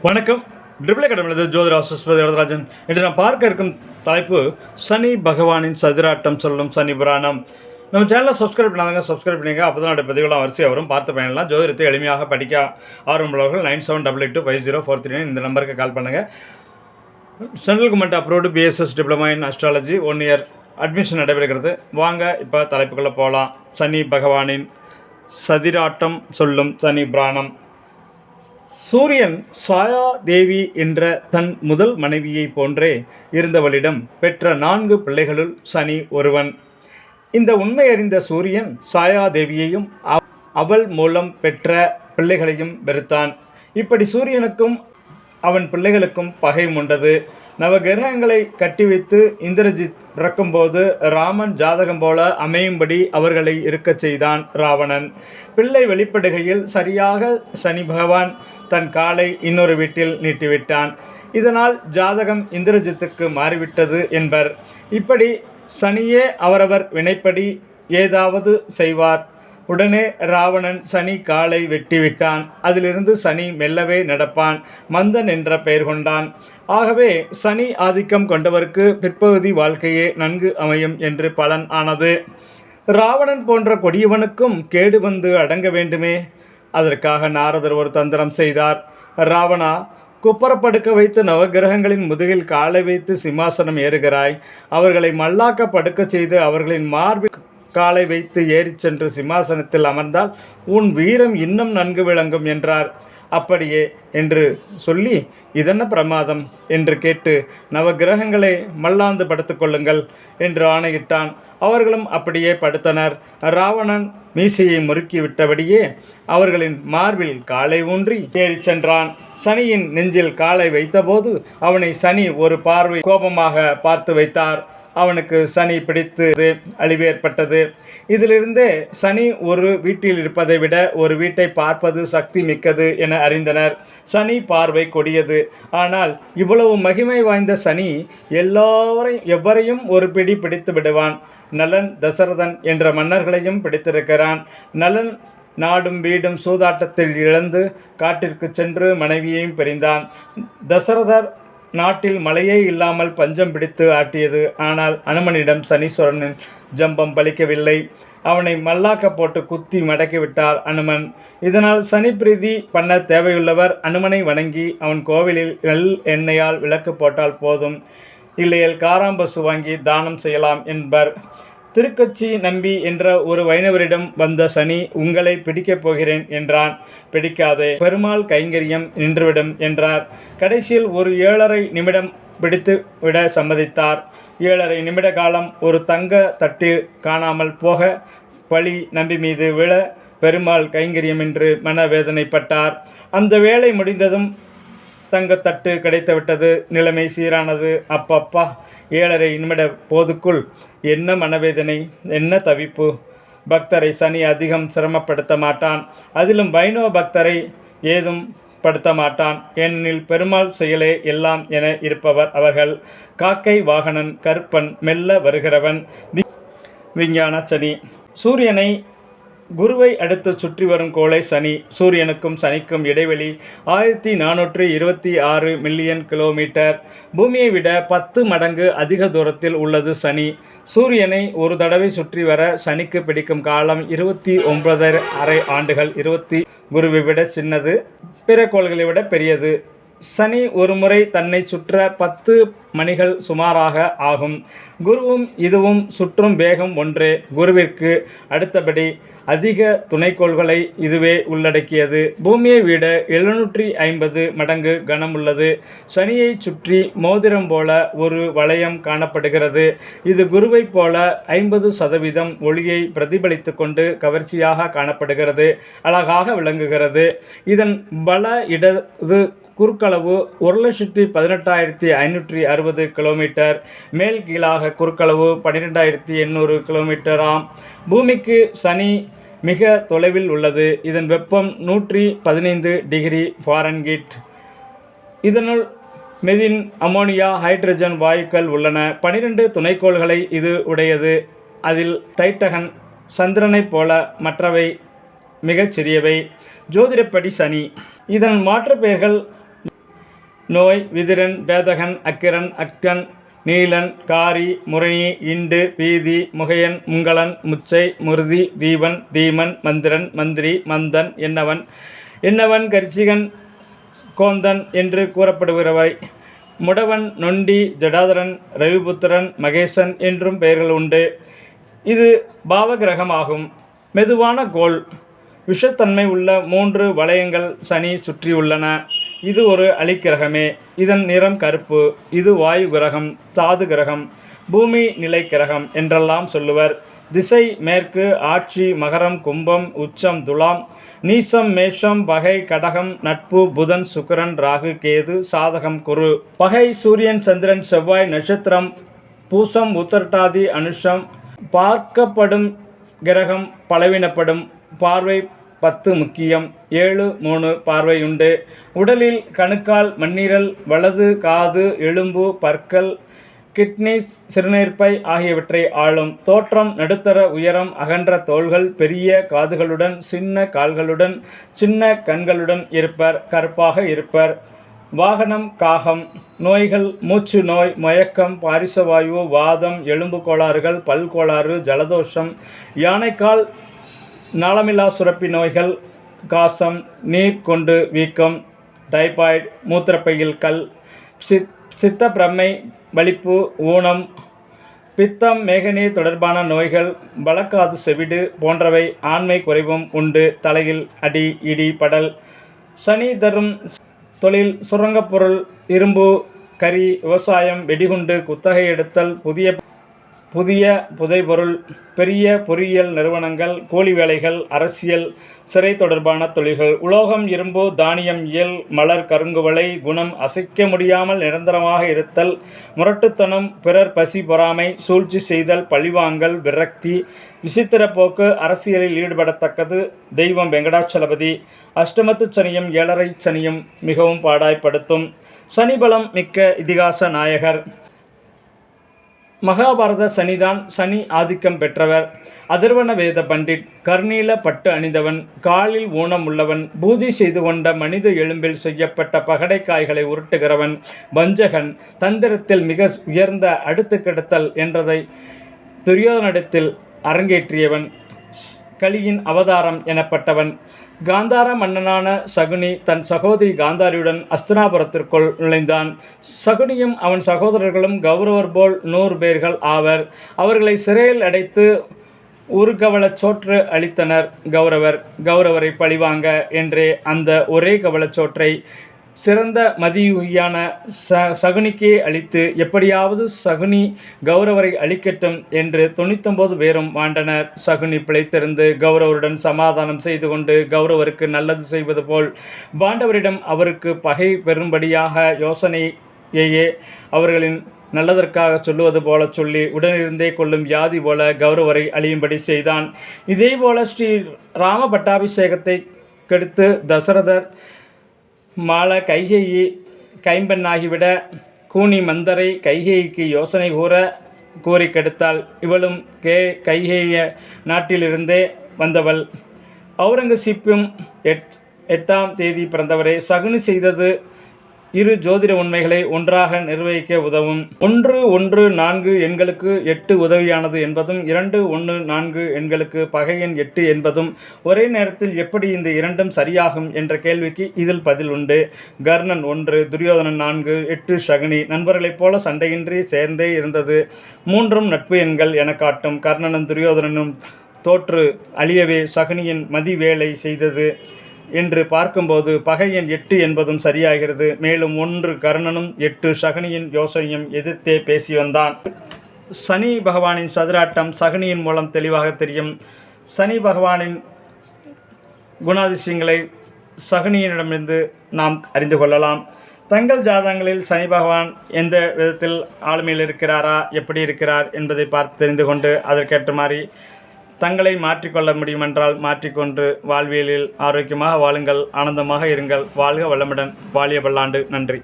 வணக்கம். ட்ரிபிள் அகாடமியிலிருந்து ஜோதிட ஆசிஸ்பதி வரதராஜன். இன்று நாம் பார்க்க இருக்கும் தலைப்பு சனி பகவானின் சதிராட்டம் சொல்லும் சனி புராணம். நம்ம சேனலை சப்ஸ்கிரைப் பண்ணாதவங்க சப்ஸ்கிரைப் பண்ணிங்க. அப்போ தான் பதிவுகளாம் வரிசையாக வரும், பார்த்து பயனெல்லாம். ஜோதிடத்தை எளிமையாக படிக்க ஆர்வமுள்ளவர்கள் 9788250439 இந்த நம்பருக்கு கால் பண்ணுங்கள். Central government approved BSS diploma in astrology 1 year admission நடைபெறுகிறது. வாங்க இப்போ தலைப்புக்குள்ளே போகலாம். சனி பகவானின் சதிராட்டம் சொல்லும் சனி புராணம். சூரியன் சாயா தேவி என்ற தன் முதல் மனைவியை போன்றே இருந்தவளிடம் பெற்ற 4 பிள்ளைகளுள் சனி ஒருவன். இந்த உண்மை அறிந்த சூரியன் சாயா தேவியையும் அவள் மூலம் பெற்ற பிள்ளைகளையும் வெறுத்தான். இப்படி சூரியனுக்கும் அவன் பிள்ளைகளுக்கும் பகை உண்டது. நவகிரகங்களை கட்டி வைத்து இந்திரஜித் பிறக்கும்போது ராமன் ஜாதகம் போல அமையும்படி அவர்களை இருக்கச் செய்தான் ராவணன். பிள்ளை வெளிப்படுகையில் சரியாக சனி பகவான் தன் காலை இன்னொரு வீட்டில் நீட்டிவிட்டான். இதனால் ஜாதகம் இந்திரஜித்துக்கு மாறிவிட்டது என்பர். இப்படி சனியே அவரவர் வினைப்படி ஏதாவது செய்வார். உடனே ராவணன் சனி காலை வெட்டிவிட்டான். அதிலிருந்து சனி மெல்லவே நடப்பான். மந்தன் என்ற பெயர் கொண்டான். ஆகவே சனி ஆதிக்கம் கொண்டவருக்கு பிற்பகுதி வாழ்க்கையே நன்கு அமையும் என்று பலன் ஆனது. ராவணன் போன்ற கொடியவனுக்கும் கேடு வந்து அடங்க வேண்டுமே. அதற்காக நாரதர் ஒரு தந்திரம் செய்தார். ராவணா, குப்பரப்படுக்க வைத்து நவகிரகங்களின் முதுகில் காலை வைத்து சிம்மாசனம் ஏறுகிறாய். அவர்களை மல்லாக்க படுக்க செய்து அவர்களின் மார்பில் காலை வைத்து ஏறிச் சென்று சிம்மாசனத்தில் அமர்ந்தால் உன் வீரம் இன்னும் நன்கு விளங்கும் என்றார். அப்படியே என்று சொல்லி இதென்ன பிரமாதம் என்று கேட்டு நவகிரகங்களை மல்லாந்து படுத்துக் கொள்ளுங்கள் என்று ஆணையிட்டான். அவர்களும் அப்படியே படுத்தனர். ராவணன் மீசையை முறுக்கி விட்டபடியே அவர்களின் மார்பில் காலை ஊன்றி ஏறிச் சென்றான். சனியின் நெஞ்சில் காலை வைத்தபோது அவனை சனி ஒரு பார்வை கோபமாக பார்த்து வைத்தார். அவனுக்கு சனி பிடித்து அழிவு ஏற்பட்டது. இதிலிருந்தே சனி ஒரு வீட்டில் இருப்பதை விட ஒரு வீட்டை பார்ப்பது சக்தி மிக்கது என அறிந்தனர். சனி பார்வை கொடியது. ஆனால் இவ்வளவு மகிமை வாய்ந்த சனி எவரையும் ஒரு பிடி பிடித்து விடுவான். நலன் தசரதன் என்ற மன்னர்களையும் பிடித்திருக்கிறான். நலன் நாடும் வீடும் சூதாட்டத்தில் இழந்து காட்டிற்கு சென்று மனைவியையும் பிரிந்தான். தசரதர் நாட்டில் மழையே இல்லாமல் பஞ்சம் பிடித்து ஆட்டியது. ஆனால் அனுமனிடம் சனீஸ்வரனின் ஜம்பம் பலிக்கவில்லை. அவனை மல்லாக்க போட்டு குத்தி மடக்கிவிட்டார் அனுமன். இதனால் சனி பிரீதி பண்ண தேவையுள்ளவர் அனுமனை வணங்கி அவன் கோவிலில் நெல் எண்ணெயால் விளக்கு போட்டால் போதும். இல்லையேல் காராம்பசு வாங்கி தானம் செய்யலாம் என்பர். திருக்கச்சி நம்பி என்ற ஒரு வைணவரிடம் வந்த சனி உங்களை பிடிக்கப் போகிறேன் என்றான். பிடிக்காதே, பெருமாள் கைங்கரியம் நின்றுவிடும் என்றார். கடைசியில் ஒரு 7.5 நிமிடம் பிடித்து விட சம்மதித்தார். 7.5 நிமிட காலம் ஒரு தங்க தட்டு காணாமல் போக பழி நம்பி மீது விழ பெருமாள் கைங்கரியம் என்று மனவேதனைப்பட்டார். அந்த வேலை முடிந்ததும் தங்கத்தட்டு கிடைத்துவிட்டது. நிலைமை சீரானது. அப்பப்பா, 7.5 நிமிட போதுக்குள் என்ன மனவேதனை, என்ன தவிப்பு. பக்தரை சனி அதிகம் சிரமப்படுத்த மாட்டான். அதிலும் வைணவ பக்தரை ஏதும் படுத்த மாட்டான். ஏனெனில் பெருமாள் செயலே எல்லாம் என இருப்பவர் அவர்கள். காக்கை வாகனன், கருப்பன், மெல்ல வருகிறவன், விஞ்ஞான சனி. சூரியனை குருவை அடுத்து சுற்றி வரும் கோளை சனி. சூரியனுக்கும் சனிக்கும் இடைவெளி 1426 மில்லியன் கிலோமீட்டர். பூமியை விட 10 மடங்கு அதிக தூரத்தில் உள்ளது சனி. சூரியனை ஒரு தடவை சுற்றி வர சனிக்கு பிடிக்கும் காலம் 29.5 ஆண்டுகள். குருவை விட சின்னது, பிற கோள்களை விட பெரியது. சனி ஒரு முறை தன்னை சுற்ற 10 மணிகள் சுமாராக ஆகும். குருவும் இதுவும் சுற்றும் வேகம் ஒன்றே. குருவிற்கு அடுத்தபடி அதிக துணைக்கோள்களை இதுவே உள்ளடக்கியது. பூமியை விட 750 மடங்கு கனம் உள்ளது. சனியை சுற்றி மோதிரம் போல ஒரு வளையம் காணப்படுகிறது. இது குருவை போல 50% ஒளியை பிரதிபலித்து கொண்டு கவர்ச்சியாக காணப்படுகிறது, அழகாக விளங்குகிறது. இதன் பல இடது குறுக்களவு 1,18,560 கிலோமீட்டர். மேல் கீழாக குறுக்களவு 12,800 கிலோமீட்டராம். பூமிக்கு சனி மிக தொலைவில் உள்ளது. இதன் வெப்பம் 115 டிகிரி ஃபாரன்ஹீட். இதனுள் மெதின், அமோனியா, ஹைட்ரஜன் வாயுக்கள் உள்ளன. 12 துணைக்கோள்களை இது உடையது. அதில் டைட்டகன் சந்திரனைப் போல, மற்றவை மிகச் சிறியவை. ஜோதிடப்படி சனி. இதன் மாற்று பெயர்கள் நோய் விதிரன் பேதகன் அக்கிரன் அக்கன் நீலன் காரி முரணி இண்டு பீதி முகையன் முங்களன் முச்சை முருதி தீவன் தீமன் மந்திரன் மந்திரி மந்தன் என்னவன் கர்ச்சிகன் கோந்தன் என்று கூறப்படுகிறவை. முடவன் நொண்டி ஜடாதரன் ரவிபுத்திரன் மகேசன் என்றும் பெயர்கள் உண்டு. இது பாவகிரகமாகும். மெதுவான கோள். விஷத்தன்மை உள்ள 3 வளையங்கள் சனி சுற்றியுள்ளன. இது ஒரு அலிக்கிரகமே. இதன் நிறம் கருப்பு. இது வாயு கிரகம், தாது கிரகம், பூமி நிலை கிரகம் என்றெல்லாம் சொல்லுவர். திசை மேற்கு. ஆட்சி மகரம், கும்பம், உச்சம் துலாம், நீசம் மேஷம், பகை கடகம், நட்பு புதன், சுக்கிரன், ராகு, கேது, சாதகம் குரு. பகை சூரியன், சந்திரன், செவ்வாய், நட்சத்திரம் பூசம், உத்தரட்டாதி, அனுஷம். பார்க்கப்படும் கிரகம் பலவீனப்படும். பார்வை 10 முக்கியம். 7-3 பார்வையுண்டு. உடலில் கணுக்கால், மண்ணீரல், வலது காது, எலும்பு, பற்கள், கிட்னி, சிறுநீர்ப்பை ஆகியவற்றை ஆளும். தோற்றம் நடுத்தர உயரம், அகன்ற தோள்கள், பெரிய காதுகளுடன், சின்ன கால்களுடன், சின்ன கண்களுடன் இருப்பர். கருப்பாக இருப்பர். வாகனம் காகம். நோய்கள் மூச்சு நோய், மயக்கம், பாரிசவாயு, வாதம், எலும்பு கோளாறுகள், பல் கோளாறு, ஜலதோஷம், யானைக்கால், நாளமில்லா சுரப்பி நோய்கள், காசம், நீர் கொண்டு வீக்கம், டைபாய்டு, மூத்திரப்பையில் கல், சித்த பிரமை, வலிப்பு, ஊனம், பித்தம், மேகநீர் தொடர்பான நோய்கள், பலக்காது செவிடு போன்றவை. ஆண்மை குறைவும் உண்டு. தலையில் அடி இடி படல். சனி தரும் தொழில் சுரங்கப்பொருள், இரும்பு, கரி, விவசாயம், வெடிகுண்டு, குத்தகை எடுத்தல், புதிய புதைபொருள், பெரிய பொறியியல் நிறுவனங்கள், கூலி வேலைகள், அரசியல், சிறை தொடர்பான தொழில்கள். உலோகம், இரும்பு, தானியம், இயல், மலர், கருங்குவளை. குணம் அசைக்க முடியாமல் நிரந்தரமாக இருத்தல், முரட்டுத்தனம், பிறர் பசி பொறாமை, சூழ்ச்சி செய்தல், பழிவாங்கல், விரக்தி, விசித்திர போக்கு, அரசியலில் ஈடுபடத்தக்கது. தெய்வம் வெங்கடாச்சலபதி. அஷ்டமத்து சனியும் 7.5 சனியும் மிகவும் பாடாய்ப்படுத்தும். சனிபலம் மிக்க இதிகாச நாயகர். மகாபாரத சனிதான். சனி ஆதிக்கம் பெற்றவர். அதர்வன வேத பண்டிட். கர்நீல பட்டு அணிந்தவன். காலில் ஊனம் உள்ளவன். பூஜை செய்து கொண்ட மனித எலும்பில் செய்யப்பட்ட பகடைக்காய்களை உருட்டுகிறவன். வஞ்சகன். தந்திரத்தில் மிக உயர்ந்த அடுத்து கெடுத்தல் என்றதை துரியோதனிடத்தில் அரங்கேற்றியவன். கலியின் அவதாரம் எனப்பட்டவன். காந்தார மன்னனான சகுனி தன் சகோதரி காந்தாரியுடன் அஸ்தினாபுரத்திற்குள் நுழைந்தான். சகுனியும் அவன் சகோதரர்களும் கௌரவர் போல் 100 பேர்கள் ஆவர். அவர்களை சிறையில் அடைத்து ஒரு கவளச்சோற்று அளித்தனர் கௌரவரை பழிவாங்க என்றே அந்த ஒரே கவளச்சோற்றை சிறந்த மதியுகியான சகுனிக்கே அளித்து எப்படியாவது சகுனி கௌரவரை அழிக்கட்டும் என்று 99 பேரும் வாண்டனர். சகுனி பிழைத்திருந்து கௌரவருடன் சமாதானம் செய்து கொண்டு கௌரவருக்கு நல்லது செய்வது போல் பாண்டவரிடம் அவருக்கு பகை பெறும்படியாக யோசனையையே அவர்களின் நல்லதற்காக சொல்லுவது போல சொல்லி உடனிருந்தே கொள்ளும் வியாதி போல கௌரவரை அழியும்படி செய்தான். இதேபோல ஸ்ரீ ராம பட்டாபிஷேகத்தை கெடுத்து தசரதர் மால கைகேயி கைம்பெண்ணாகிவிட கூனி மந்தரை கைகேயிக்கு யோசனை கூறி கெடுத்தாள். இவளும் கைகேய நாட்டிலிருந்தே வந்தவள். அவுரங்கசீப்பும் 8ஆம் தேதி பிறந்தவரே. சகுனி செய்தது 2 ஜோதிட உண்மைகளை ஒன்றாக நிர்வகிக்க உதவும். 114 எண்களுக்கு 8 உதவியானது என்பதும் 214 எண்களுக்கு பகை எண் 8 என்பதும் ஒரே நேரத்தில் எப்படி இந்த 2ம் சரியாகும் என்ற கேள்விக்கு இதில் பதில் உண்டு. கர்ணன் 1, துரியோதனன் 4, 8 சகுனி. நண்பர்களைப் போல சண்டையின்றி சேர்ந்தே இருந்தது. 3ம் நட்பு எண்கள் என காட்டும். கர்ணனும் துரியோதனனும் தோற்று அழியவே சகுனியின் மதி வேலை செய்தது என்று பார்க்கும்போது பகை எண் 8 என்பதும் சரியாகிறது. மேலும் 1 கர்ணனும் 8 சகுனியின் யோசனையும் எதிர்த்தே பேசி வந்தான். சனி பகவானின் சதுராட்டம் சகுனியின் மூலம் தெளிவாக தெரியும். சனி பகவானின் குணாதிசயங்களை சகுனியினிடமிருந்து நாம் அறிந்து கொள்ளலாம். தங்கள் ஜாதகங்களில் சனி பகவான் எந்த விதத்தில் ஆளுமையில் இருக்கிறாரா, எப்படி இருக்கிறார் என்பதை பார்த்து தெரிந்து கொண்டு அதற்கேற்ற மாதிரி தங்களை மாற்றிக்கொள்ள முடியுமென்றால் மாற்றிக்கொண்டு வாழ்வியலில் ஆரோக்கியமாக வாழுங்கள், ஆனந்தமாக இருங்கள். வாழ்க வளமுடன். வாழிய பல்லாண்டு. நன்றி.